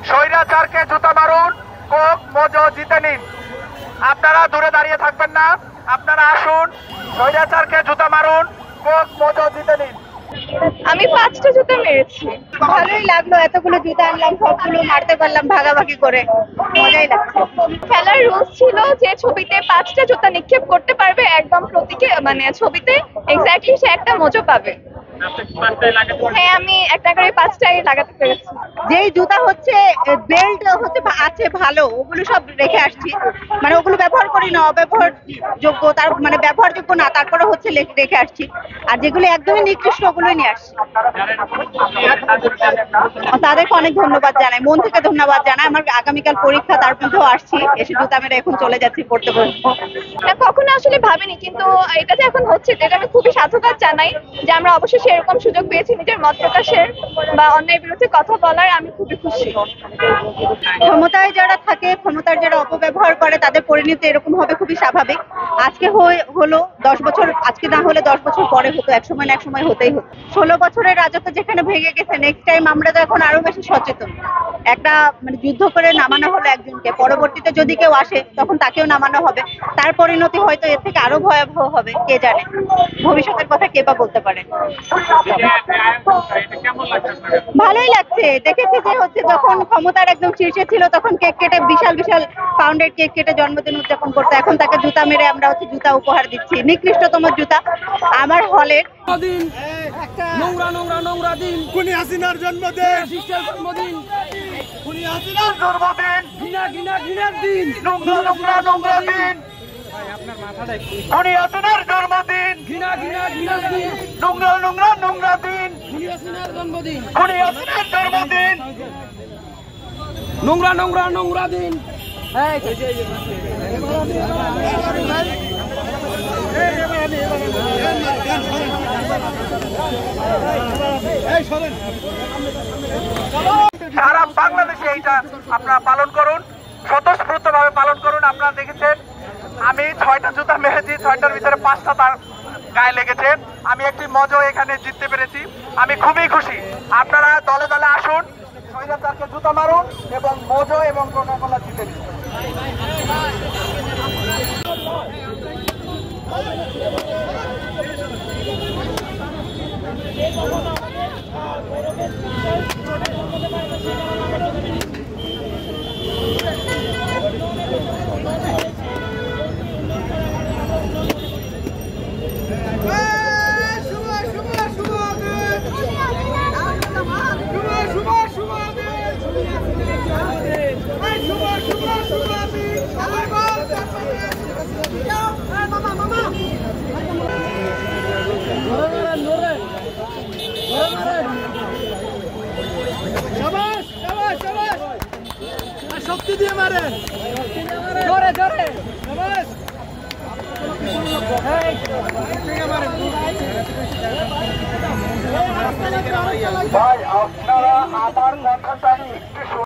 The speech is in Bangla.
স্বৈরাচারকে জুতা মারুন, কোক মজো জিতে নিন। আপনারা দূরে দাঁড়িয়ে থাকবেন না, আপনারা আসুন, স্বৈরাচারকে জুতা মারুন, কোক মজো জিতে নিন। আমি 5টা জুতা মেরেছি। ভালোই লাগলো, এতগুলো জুতা আনলাম, সবগুলো মারতে পারলাম ভাগাভাগি করে, মজাই লাগছে। খেলার রুলস ছিল যে ছবিতে 5টা জুতা নিক্ষেপ করতে পারবে একদম প্রতীকে, মানে ছবিতে এক্স্যাক্টলি সে একটা মোজো পাবে। হ্যাঁ, আমি একটা করে 5টাই লাগাতে পেরেছি। যেই জুতা হচ্ছে বেল্ট হচ্ছে আছে ভালো, ওগুলো সব রেখে আসছি, মানে ওগুলো ব্যবহার করি না, অব্যবহার যোগ্য, তার মানে ব্যবহারযোগ্য না, তারপরে হচ্ছে রেখে আসছি। আর যেগুলো একদমই নিকৃষ্ট ওগুলোই নিয়ে আসছি। তাদেরকে অনেক ধন্যবাদ জানাই, মন থেকে ধন্যবাদ জানাই। আমার আগামীকাল পরীক্ষা, তার মধ্যেও আসছি, এসে জুতা মেরে এখন চলে যাচ্ছি পড়তে বসবো। না, কখনো আসলে ভাবিনি, কিন্তু এটা যে এখন হচ্ছে এটা আমি খুবই সাধুবাদ জানাই যে আমরা অবশ্যই সেরকম সুযোগ পেয়েছি নিজের মত প্রকাশের বা অন্যায়ের বিরুদ্ধে কথা বলার। আমি খুবই খুশি। ক্ষমতায় যারা থাকে, ক্ষমতার যারা অপব্যবহার করে, তাদের পরিণতি এরকম হবে, খুবই স্বাভাবিক। আজকে হলো 10 বছর, আজকে না হলে 10 বছর পরে হতো, এক সময় না এক সময় হতেই হতো। 16 বছরের রাজত্ব যেখানে ভেঙে গেছে, নেক্সট টাইম আমরা তো এখন আরো বেশি সচেতন। একটা মানে যুদ্ধ করে নামানো হলো একজনকে, পরবর্তীতে যদি কেউ আসে তখন তাকেও নামানো হবে, তার পরিণতি হয়তো এর থেকে আরো ভয়াবহ হবে, কে জানে, ভবিষ্যতের কথা কে বা বলতে পারে। ভালোই লাগছে, দেখেছি যে হচ্ছে যখন ক্ষমতার একদম শীর্ষে ছিল তখন কেক কেটে বিশাল বিশাল পাউন্ডের কেক কেটে জন্মদিন উদযাপন করতো, এখন তাকে জুতা মেরে আমরা হচ্ছে জুতা উপহার দিচ্ছি, নিকৃষ্টতম জুতা। আমার হলের নোংরা নোংরা নোংরা দিন, খুনি হাসিনার জন্মদিন, জন্মদিন, খুনি হাসিনার জন্মদিন, ঘৃণা ঘৃণা ঘৃণার দিন, নোংরা নোংরা নোংরা দিন, খুনি হাসিনার জন্মদিন, ঘৃণা ঘৃণা ঘৃণার দিন, নোংরা নোংরা নোংরা দিন, খুনি হাসিনার জন্মদিন, খুনি হাসিনার জন্মদিন, নোংরা নোংরা নোংরা দিন। সারা বাংলাদেশে এইটা আপনারা পালন করুন, স্বতঃস্ফূর্ত ভাবে পালন করুন। আপনারা দেখেছেন আমি 6টা জুতা মেরেছি, 6টার ভিতরে 5টা তার গায়ে লেগেছে। আমি একটি মজো এখানে জিততে পেরেছি, আমি খুবই খুশি। আপনারা দলে দলে আসুন, স্বৈরাচারকে জুতা মারুন এবং মজো এবং কোকা-কোলা জিতে নিন। শক্তি দিয়ে মারেন, জোরে জোরে, ভাই আপনারা আমার কথাটা একটু